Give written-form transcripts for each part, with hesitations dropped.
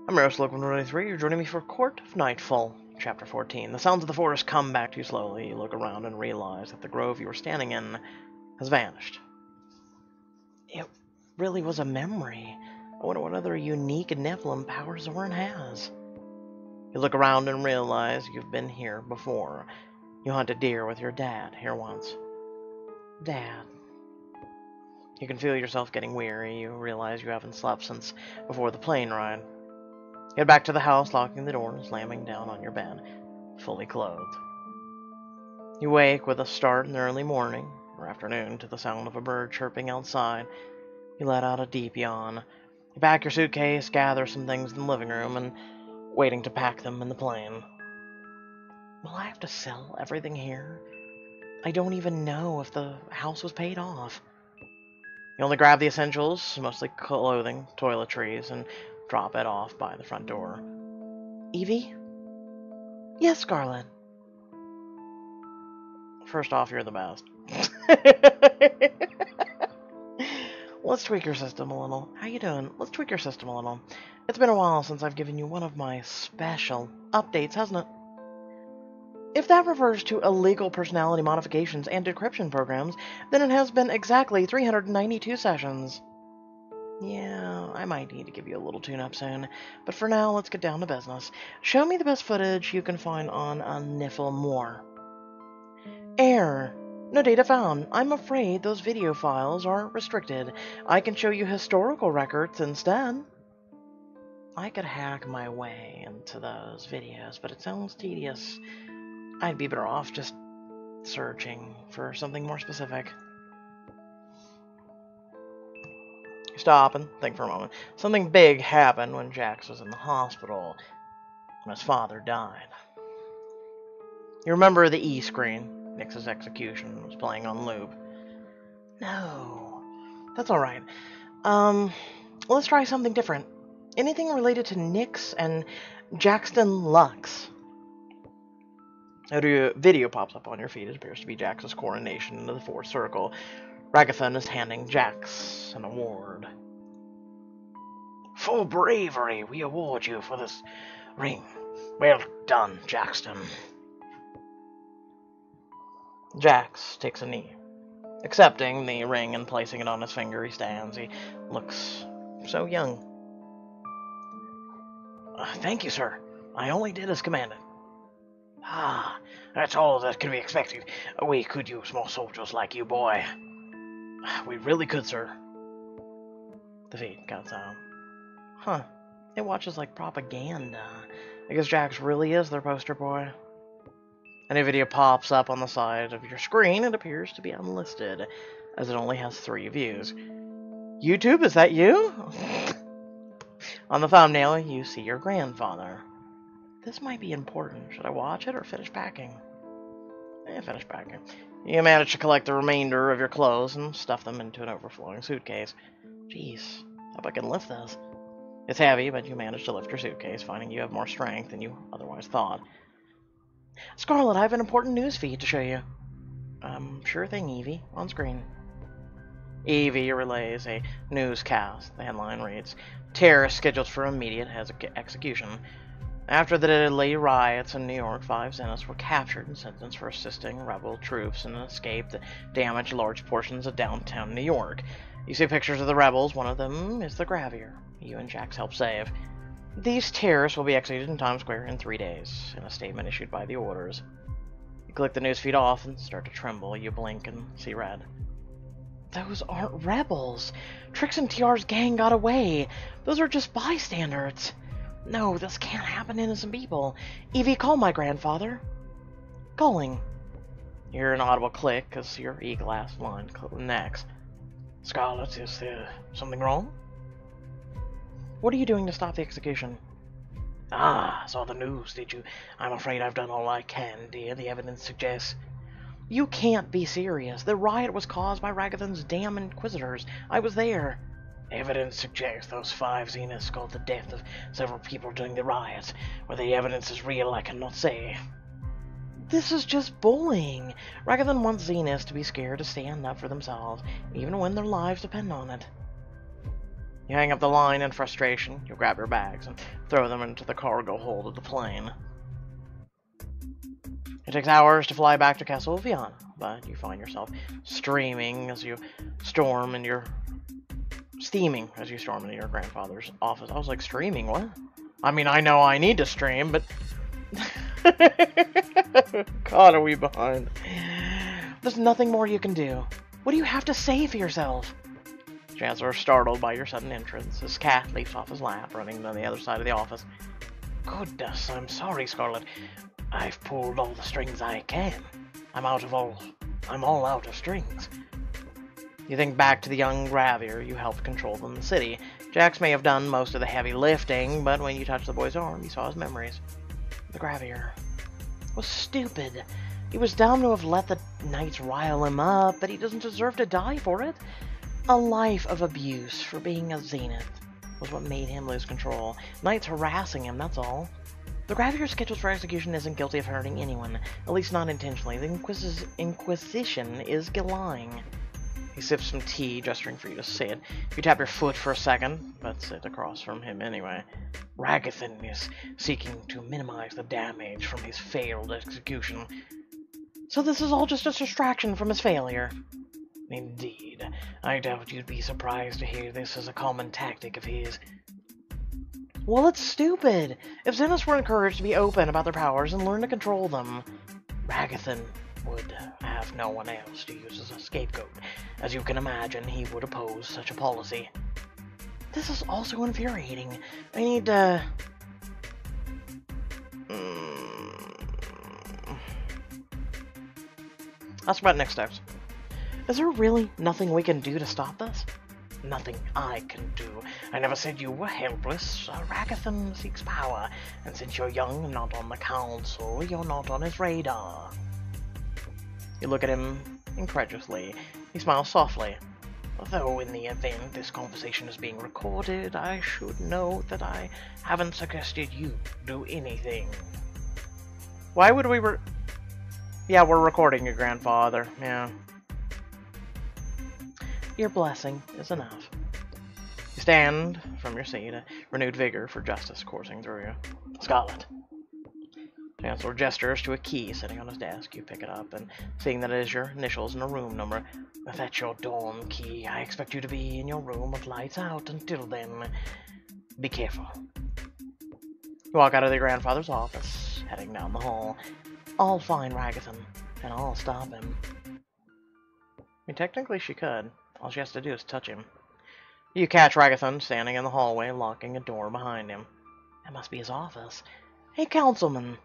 I'm your host, Logan123. You're joining me for Court of Nightfall, Chapter 14. The sounds of the forest come back to you slowly. You look around and realize that the grove you were standing in has vanished. It really was a memory. I wonder what other unique Nephilim powers Zoran has. You look around and realize you've been here before. You hunted deer with your dad here once. Dad. You can feel yourself getting weary. You realize you haven't slept since before the plane ride. You head back to the house, locking the door and slamming down on your bed, fully clothed. You wake with a start in the early morning or afternoon to the sound of a bird chirping outside. You let out a deep yawn. You pack your suitcase, gather some things in the living room, and waiting to pack them in the plane. Will I have to sell everything here? I don't even know if the house was paid off. You only grab the essentials, mostly clothing, toiletries, and drop it off by the front door. Evie? Yes, Scarlet. First off, you're the best. Let's tweak your system a little. How you doing? Let's tweak your system a little. It's been a while since I've given you one of my special updates, hasn't it? If that refers to illegal personality modifications and decryption programs, then it has been exactly 392 sessions. Yeah, I might need to give you a little tune-up soon, but for now, let's get down to business. Show me the best footage you can find on a Niflheim War. Error. No data found. I'm afraid those video files are restricted. I can show you historical records instead. I could hack my way into those videos, but it sounds tedious. I'd be better off just searching for something more specific. Stop and think for a moment. Something big happened when Jax was in the hospital when his father died. You remember the E screen. Nix's execution was playing on loop. No, that's alright. Let's try something different. Anything related to Nix and Jackson Lux. A video pops up on your feed. It appears to be Jax's coronation into the fourth circle. Ragathon is handing Jax an award. For bravery, we award you for this ring. Well done, Jackson. Jax takes a knee. Accepting the ring and placing it on his finger, he stands. He looks so young. Thank you, sir. I only did as commanded. Ah, that's all that can be expected. We could use more soldiers like you, boy. We really could, sir. The feed cuts out. Huh. It watches like propaganda. I guess Jax really is their poster boy. A new video pops up on the side of your screen. It appears to be unlisted, as it only has 3 views. YouTube, is that you? On the thumbnail, you see your grandfather. This might be important. Should I watch it or finish packing? Finish packing. You manage to collect the remainder of your clothes and stuff them into an overflowing suitcase. Jeez, hope I can lift this. It's heavy, but you manage to lift your suitcase, finding you have more strength than you otherwise thought. Scarlet, I have an important news feed to show you. Sure thing, Evie. On screen. Evie relays a newscast. The headline reads, Terrorists scheduled for immediate execution. After the deadly riots in New York, 5 Zeniths were captured and sentenced for assisting rebel troops in an escape that damaged large portions of downtown New York. You see pictures of the rebels. One of them is the Gravier you and Jax helped save. These terrorists will be executed in Times Square in 3 days, in a statement issued by the orders. You click the newsfeed off and start to tremble. You blink and see red. Those aren't rebels. Trix and TR's gang got away. Those are just bystanders. No, this can't happen to innocent people. Evie, call my grandfather. Calling. You hear an audible click as your e-glass line connects. Scarlet, is there something wrong? What are you doing to stop the execution? Ah, saw the news, did you? I'm afraid I've done all I can, dear. The evidence suggests... You can't be serious. The riot was caused by Ragathon's damn inquisitors. I was there. Evidence suggests those 5 Zeniths caused the death of several people during the riots. Whether the evidence is real, I cannot say. This is just bullying. Ragathon wants Zeniths to be scared to stand up for themselves, even when their lives depend on it. You hang up the line in frustration, you grab your bags and throw them into the cargo hold of the plane. It takes hours to fly back to Castle Viana, but you find yourself steaming as you storm into your grandfather's office. I was like, streaming? What? I mean, I know I need to stream, but... God, are we behind? There's nothing more you can do. What do you have to say for yourself? Chancellor is startled by your sudden entrance. His cat leaps off his lap, running to the other side of the office. Goodness, I'm sorry, Scarlet. I've pulled all the strings I can. I'm all out of strings. You think back to the young Gravier you helped control in the city. Jax may have done most of the heavy lifting, but when you touched the boy's arm, you saw his memories. The Gravier was stupid. He was dumb to have let the knights rile him up, but he doesn't deserve to die for it. A life of abuse for being a zenith was what made him lose control. Knights harassing him, that's all. The Gravier scheduled for execution isn't guilty of hurting anyone, at least not intentionally. The Inquisition is lying. He sips some tea, gesturing for you to sit. You tap your foot for a second, but sit across from him anyway. Ragathan is seeking to minimize the damage from his failed execution. So this is all just a distraction from his failure. Indeed. I doubt you'd be surprised to hear this is a common tactic of his. Well, it's stupid. If Zeniths were encouraged to be open about their powers and learn to control them, Ragathan would have no one else to use as a scapegoat. As you can imagine, he would oppose such a policy. This is also infuriating. I need to... That's about next steps. Is there really nothing we can do to stop this? Nothing I can do. I never said you were helpless. Ragathan seeks power, and since you're young and not on the council, you're not on his radar. You look at him incredulously. He smiles softly. Though in the event this conversation is being recorded, I should note that I haven't suggested you do anything. Why would we Yeah, we're recording your grandfather, yeah. Your blessing is enough. You stand from your seat, a renewed vigor for justice coursing through you. Scarlet. Chancellor gestures to a key sitting on his desk. You pick it up, and seeing that it is your initials and a room number, if that's your dorm key, I expect you to be in your room with lights out. Until then, be careful. You walk out of your grandfather's office, heading down the hall. I'll find Ragathan, and I'll stop him. I mean, technically she could. All she has to do is touch him. You catch Ragathan standing in the hallway, locking a door behind him. That must be his office. Hey, Councilman.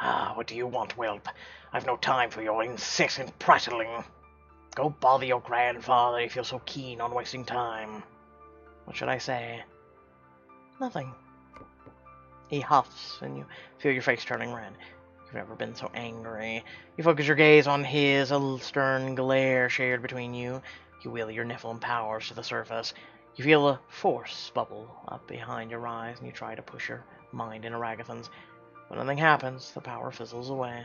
Ah, what do you want, whelp? I've no time for your incessant prattling. Go bother your grandfather if you're so keen on wasting time. What should I say? Nothing. He huffs, and you feel your face turning red. You've never been so angry. You focus your gaze on his, a stern glare shared between you. You will your Nephilim powers to the surface. You feel a force bubble up behind your eyes, and you try to push your mind into Ragathan's. But nothing happens. The power fizzles away.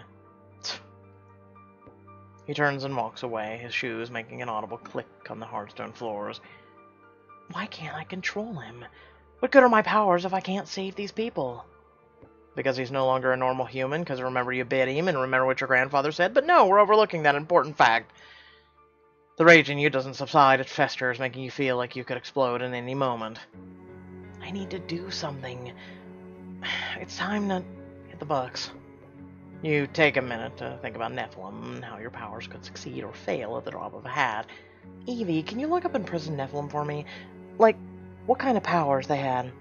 He turns and walks away, his shoes making an audible click on the hardstone floors. Why can't I control him? What good are my powers if I can't save these people? Because he's no longer a normal human? Because remember you bit him and remember what your grandfather said? But no, we're overlooking that important fact. The rage in you doesn't subside, it festers, making you feel like you could explode in any moment. I need to do something. It's time to hit the books. You take a minute to think about Nephilim and how your powers could succeed or fail at the drop of a hat. Evie, can you look up and prison Nephilim for me? Like, what kind of powers they had?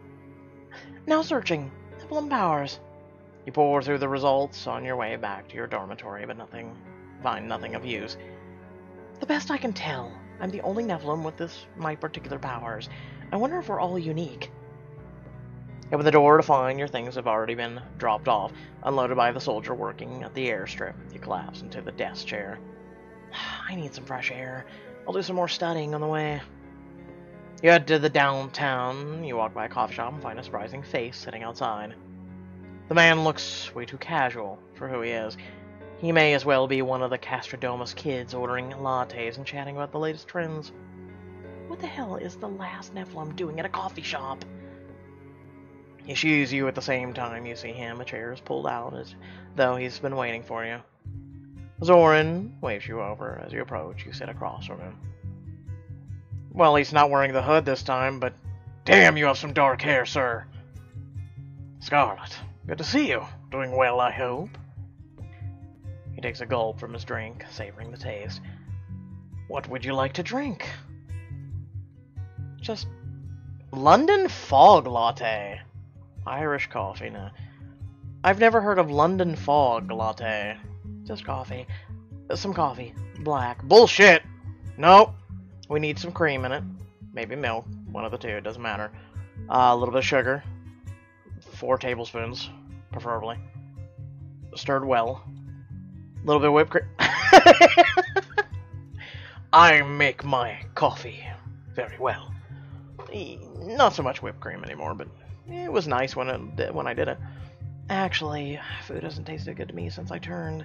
Now searching. Nephilim powers. You pour through the results on your way back to your dormitory, but find nothing of use. The best I can tell, I'm the only Nephilim with my particular powers. I wonder if we're all unique. You open the door to find your things have already been dropped off, unloaded by the soldier working at the airstrip. You collapse into the desk chair. I need some fresh air. I'll do some more studying on the way. You head to the downtown. You walk by a coffee shop and find a surprising face sitting outside. The man looks way too casual for who he is. He may as well be one of the Castrodomus kids ordering lattes and chatting about the latest trends. What the hell is the last Nephilim doing at a coffee shop? He shoos you at the same time. You see him. A chair is pulled out as though he's been waiting for you. Zoran waves you over. As you approach, you sit across from him. Well, he's not wearing the hood this time, but damn, you have some dark hair, sir. Scarlet, good to see you. Doing well, I hope. He takes a gulp from his drink, savoring the taste. What would you like to drink? Just London Fog Latte. Irish coffee, no. I've never heard of London Fog Latte. Just coffee. Some coffee. Black. Bullshit! Nope. We need some cream in it. Maybe milk. One of the two. It doesn't matter. A little bit of sugar. 4 tablespoons, preferably. Stirred well. A little bit of whipped cream. I make my coffee very well. Not so much whipped cream anymore, but it was nice when I did it. Actually, food hasn't tasted good to me since I turned.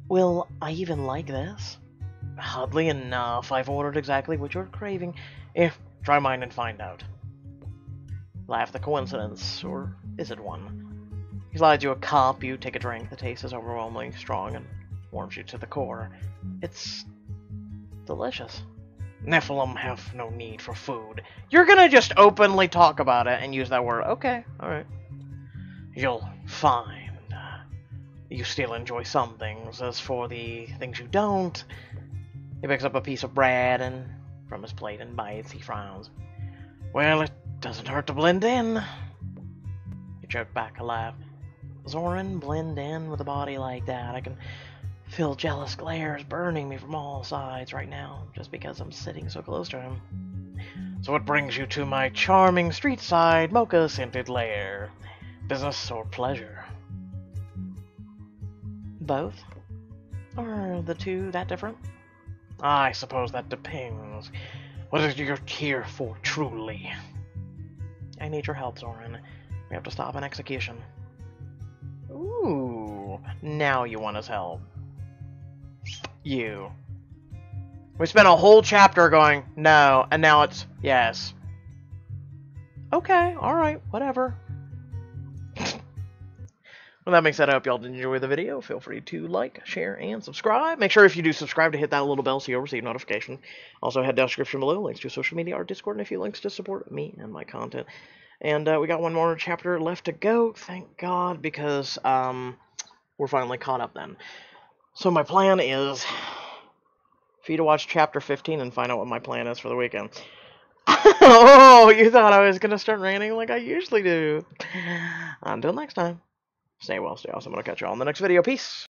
Will I even like this? Oddly enough, I've ordered exactly what you're craving. Try mine and find out. Laugh the coincidence, or is it one? He slides you a cup, you take a drink. The taste is overwhelmingly strong and warms you to the core. It's delicious. Nephilim have no need for food. You're gonna just openly talk about it and use that word. Okay, alright. You'll find you still enjoy some things. As for the things you don't, he picks up a piece of bread and from his plate and bites. He frowns. Well, it doesn't hurt to blend in. You choke back a laugh. Zoran, blend in with a body like that. I can feel jealous glares burning me from all sides right now, just because I'm sitting so close to him. So what brings you to my charming street-side, mocha-scented lair? Business or pleasure? Both? Are the two that different? I suppose that depends. What is you here for, truly? I need your help, Zoran. We have to stop an execution. Ooh, now you want his help. You. We spent a whole chapter going, no, and now it's yes. Okay, alright, whatever. Well, that makes that. I hope y'all did enjoy the video. Feel free to like, share, and subscribe. Make sure if you do subscribe to hit that little bell so you'll receive notification. Also, head down the description below, links to social media, our Discord, and a few links to support me and my content. And we got one more chapter left to go, thank God, because we're finally caught up then. So my plan is for you to watch chapter 15 and find out what my plan is for the weekend. Oh, you thought I was going to start ranting like I usually do. Until next time. Stay well, stay awesome. I'm going to catch you all in the next video. Peace.